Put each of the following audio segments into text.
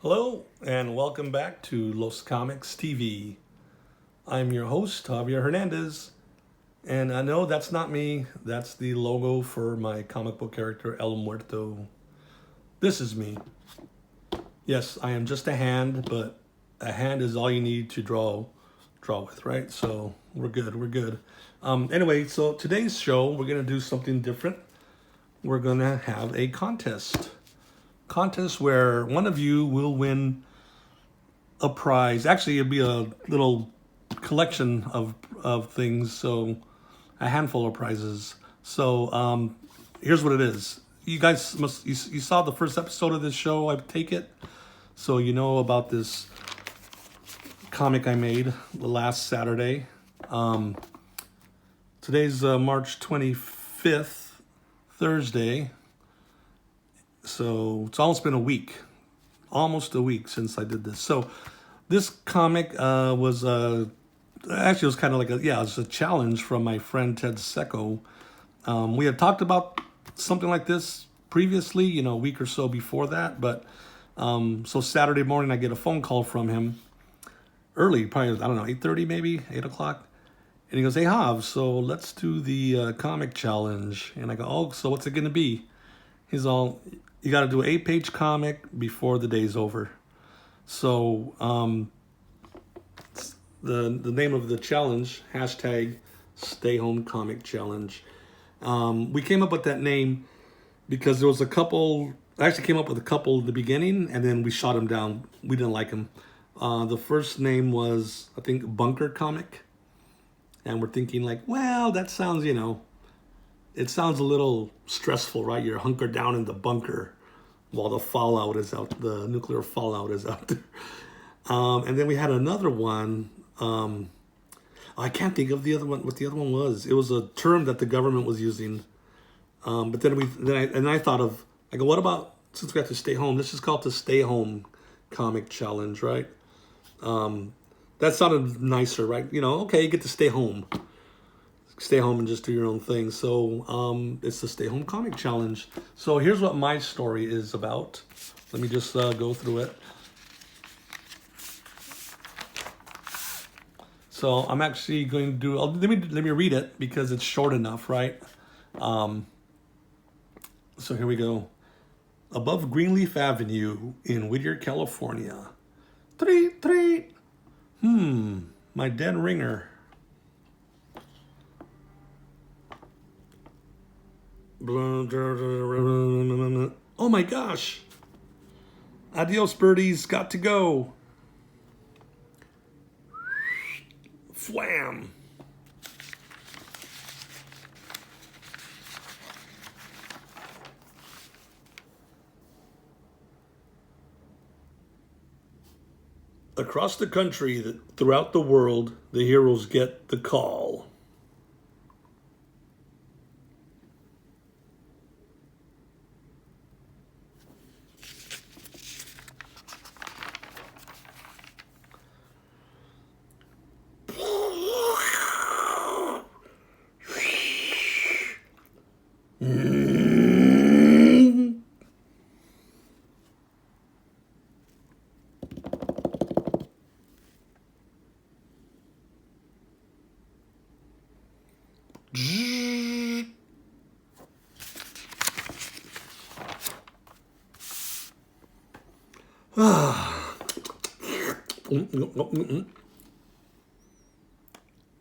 Hello, and welcome back to Los Comics TV. I'm your host, Javier Hernandez, and I know that's not me. That's the logo for my comic book character, El Muerto. This is me. Yes, I am just a hand, but a hand is all you need to draw with, right? So we're good. Anyway, so today's show, we're going to do something different. We're going to have a contest where one of you will win a prize. Actually, it'll be a little collection of things, so a handful of prizes. So here's what it is. You guys you saw the first episode of this show, I take it, so you know about this comic I made the last Saturday. Today's March 25th, Thursday. So it's almost been almost a week since I did this. So this comic was actually it was kind of like it was a challenge from my friend Ted Secco. We had talked about something like this previously, a week or so before that. But so Saturday morning, I get a phone call from him early, probably, 8:30 maybe, 8 o'clock. And he goes, "Hey, Hav, so let's do the comic challenge." And I go, "Oh, so what's it going to be?" He's all, "You got to do an 8-page comic before the day's over." So the name of the challenge, hashtag Stay Home Comic Challenge. We came up with that name because there was a couple. I actually came up with a couple in the beginning, and then we shot them down. We didn't like them. The first name was, I think, Bunker Comic. And we're thinking like, well, that sounds, it sounds a little stressful, right? You're hunkered down in the bunker while the nuclear fallout is out there. And then we had another one. I can't think of what the other one was. It was a term that the government was using. But then I thought of, I go, what about, since we have to stay home, let's just call it the Stay Home Comic Challenge, right? That sounded nicer, right? Okay, you get to stay home. Stay home and just do your own thing. So it's the Stay Home Comic Challenge. So here's what my story is about. Let me just go through it. So I'm actually going to do, let me read it because it's short enough, right? So here we go. Above Greenleaf Avenue in Whittier, California. Treat, treat. My dead ringer. Oh my gosh. Adios, birdies. Got to go. Flam. Across the country, throughout the world, the heroes get the call.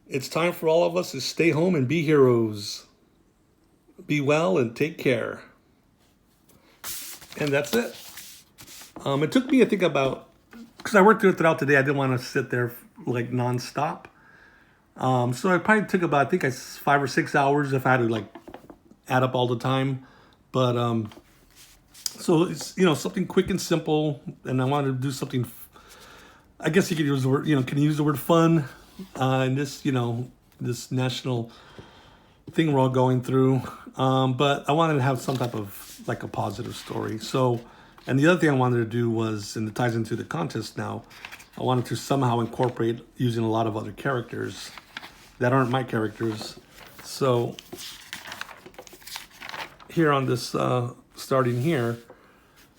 It's time for all of us to stay home and be heroes. Be well and take care. And that's it. It took me, I think, because I worked throughout the day, I didn't want to sit there like nonstop. So it probably took about, I think, 5 or 6 hours if I had to add up all the time. But so it's something quick and simple, and I wanted to do something. I guess you could use the word, can you use the word fun in this, this national thing we're all going through. But I wanted to have some type of a positive story. So, and the other thing I wanted to do was, and it ties into the contest now, I wanted to somehow incorporate using a lot of other characters that aren't my characters. So here on this, starting here,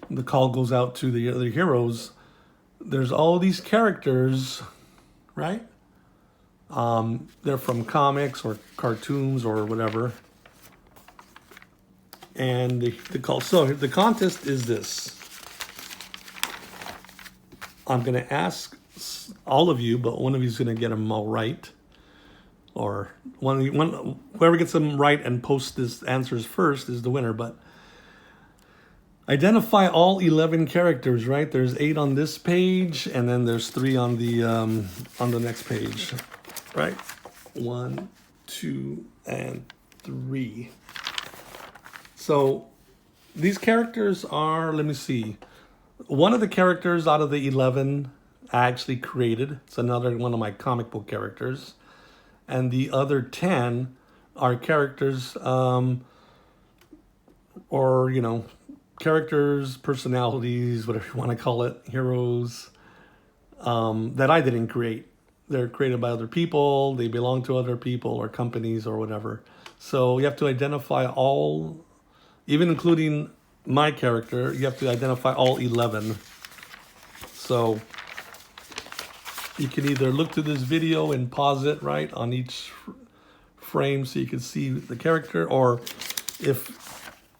the call goes out to the other heroes. there's all these characters, right? They're from comics or cartoons or whatever. And so the contest is this. I'm going to ask all of you, but one of you is going to get them all right. Or whoever gets them right and posts this answers first is the winner. But identify all 11 characters, right? There's 8 on this page, and then there's 3 on the next page, right? 1, 2, and 3. So these characters are, let me see. One of the characters out of the 11 I actually created. It's another one of my comic book characters. And the other 10 are characters, or, characters, personalities, whatever you want to call it, heroes, that I didn't create. They're created by other people. They belong to other people or companies or whatever. So you have to identify all, even including my character, you have to identify all 11. So you can either look to this video and pause it, right, on each frame so you can see the character, or if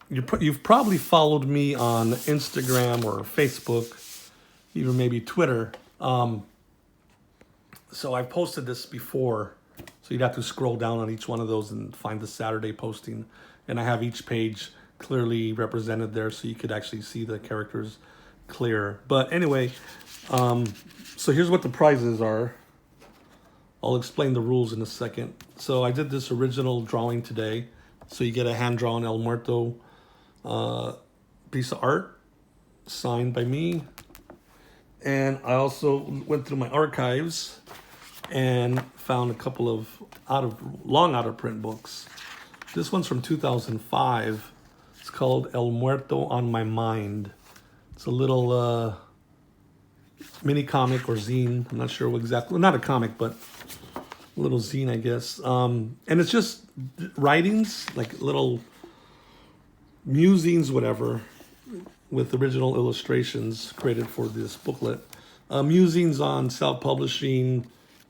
you've probably followed me on Instagram or Facebook, even maybe Twitter. So I've posted this before, so you'd have to scroll down on each one of those and find the Saturday posting. And I have each page clearly represented there so you could actually see the characters clear. But anyway, so here's what the prizes are. I'll explain the rules in a second. So I did this original drawing today. So you get a hand-drawn El Muerto piece of art signed by me. And I also went through my archives and found a couple of long out-of-print books. This one's from 2005. It's called El Muerto on My Mind. It's a little mini comic or zine. I'm not sure what exactly. Well, not a comic, but a little zine, I guess. And it's just writings, like little musings, whatever, with original illustrations created for this booklet. Musings on self-publishing,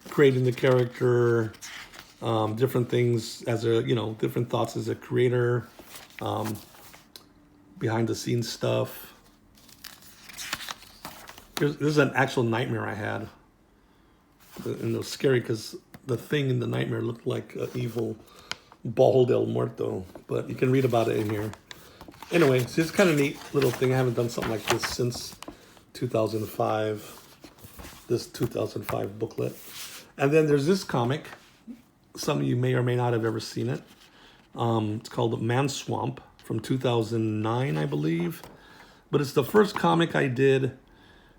creating the character, different things different thoughts as a creator, behind the scenes stuff. This is an actual nightmare I had. And it was scary because the thing in the nightmare looked like an evil bald El Muerto. But you can read about it in here. Anyway, so it's kind of neat little thing. I haven't done something like this since 2005. This 2005 booklet. And then there's this comic. Some of you may or may not have ever seen it. It's called Man Swamp from 2009, I believe. But it's the first comic I did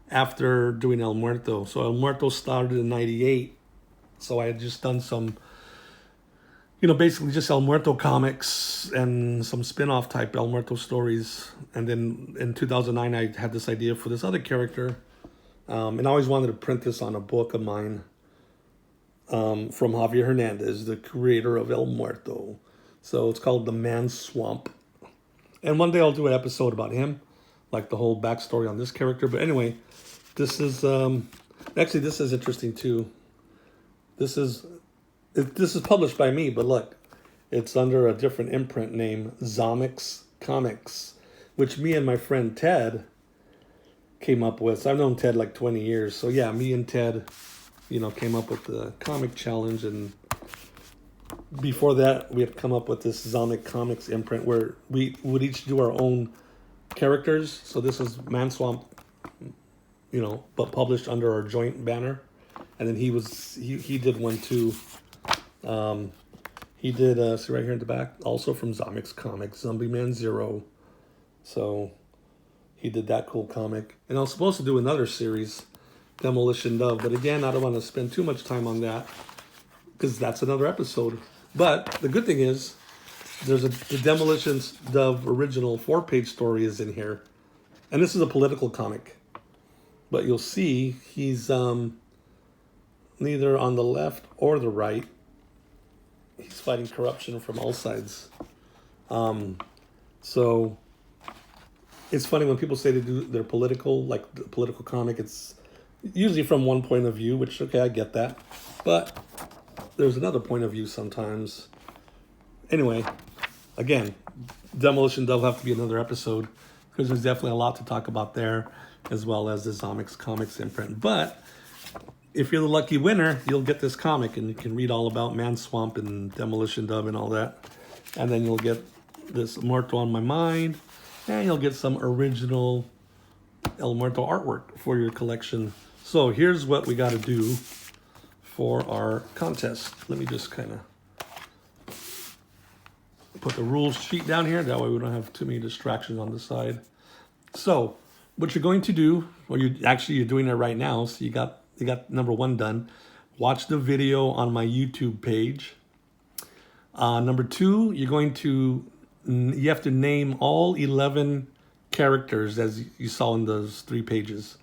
after doing El Muerto. So El Muerto started in 98. So I had just done some, basically just El Muerto comics and some spin-off type El Muerto stories. And then in 2009, I had this idea for this other character. And I always wanted to print this on a book of mine from Javier Hernandez, the creator of El Muerto. So it's called The Man Swamp. And one day I'll do an episode about him, like the whole backstory on this character. But anyway, this is this is interesting too. This is published by me, but look, it's under a different imprint name, Zomix Comics, which me and my friend Ted came up with. So I've known Ted like 20 years. So yeah, me and Ted, came up with the comic challenge, and before that, we had come up with this Zomic Comics imprint where we would each do our own characters. So this is Man Swamp, but published under our joint banner. And then he did one too. He did, see right here in the back, also from Zomix Comics, Zombie Man Zero. So he did that cool comic. And I was supposed to do another series, Demolition Dove. But again, I don't want to spend too much time on that because that's another episode. But the good thing is, the Demolition Dove original 4-page story is in here. And this is a political comic. But you'll see he's neither on the left or the right. He's fighting corruption from all sides. So it's funny when people say they do their political, like the political comic, it's usually from one point of view, which, okay, I get that. But there's another point of view sometimes. Anyway, again, Demolition Dove will have to be another episode because there's definitely a lot to talk about there, as well as the Zomics Comics imprint. But if you're the lucky winner, you'll get this comic and you can read all about Man Swamp and Demolition Dove and all that. And then you'll get this Muerto on My Mind, and you'll get some original El Muerto artwork for your collection. So here's what we got to do for our contest. Let me just kind of put the rules sheet down here. That way we don't have too many distractions on the side. So what you're going to do, or you're doing it right now. So you got number 1 done. Watch the video on my YouTube page. Number 2, you have to name all 11 characters as you saw in those 3 pages.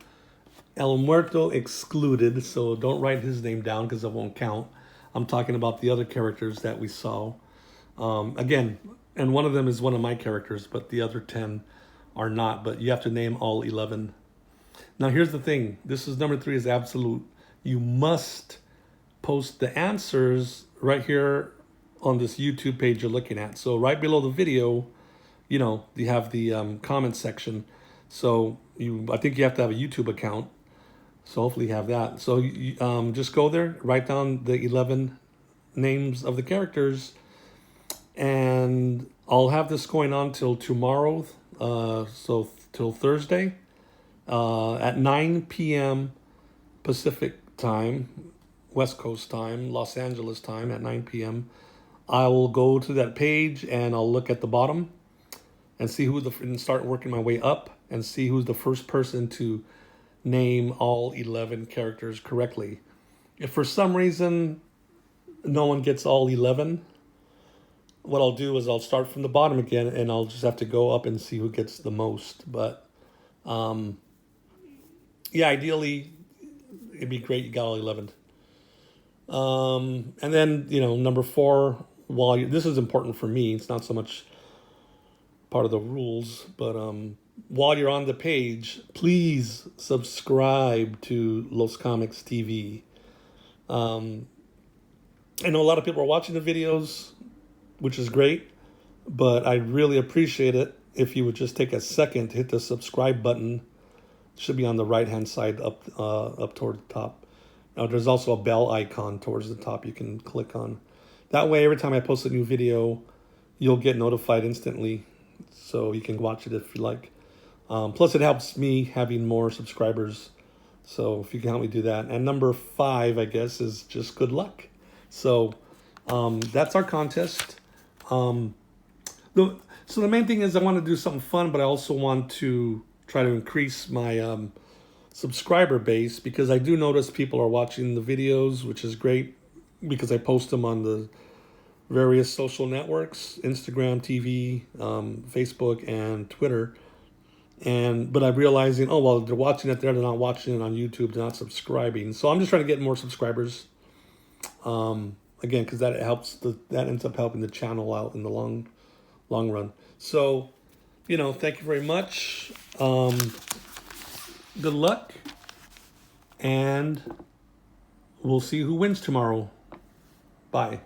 El Muerto excluded, so don't write his name down because it won't count. I'm talking about the other characters that we saw. Again, and one of them is one of my characters, but the other 10 are not. But you have to name all 11. Now, here's the thing. This is number 3 is absolute. You must post the answers right here on this YouTube page you're looking at. So right below the video, you have the comment section. So I think you have to have a YouTube account. So hopefully you have that. So you, just go there, write down the 11 names of the characters, and I'll have this going on till tomorrow. So till Thursday, at 9 p.m. Pacific time, West Coast time, Los Angeles time at 9 p.m. I will go to that page and I'll look at the bottom and see and start working my way up and see who's the first person to name all 11 characters correctly. If for some reason no one gets all 11, what I'll do is I'll start from the bottom again and I'll just have to go up and see who gets the most. But yeah, ideally it'd be great you got all 11. And then, number 4, this is important for me. It's not so much part of the rules, but while you're on the page, please subscribe to Los Comics TV. I know a lot of people are watching the videos, which is great, but I'd really appreciate it if you would just take a second to hit the subscribe button. It should be on the right-hand side up toward the top. Now, there's also a bell icon towards the top you can click on. That way, every time I post a new video, you'll get notified instantly, so you can watch it if you like. Plus, it helps me having more subscribers, so if you can help me do that. And number 5, I guess, is just good luck. So that's our contest. So the main thing is I want to do something fun, but I also want to try to increase my subscriber base, because I do notice people are watching the videos, which is great because I post them on the various social networks, Instagram, TV, Facebook, and Twitter. But I'm realizing, they're watching it there, they're not watching it on YouTube, they're not subscribing. So I'm just trying to get more subscribers. Again, because that ends up helping the channel out in the long run. So, thank you very much. Good luck, and we'll see who wins tomorrow. Bye.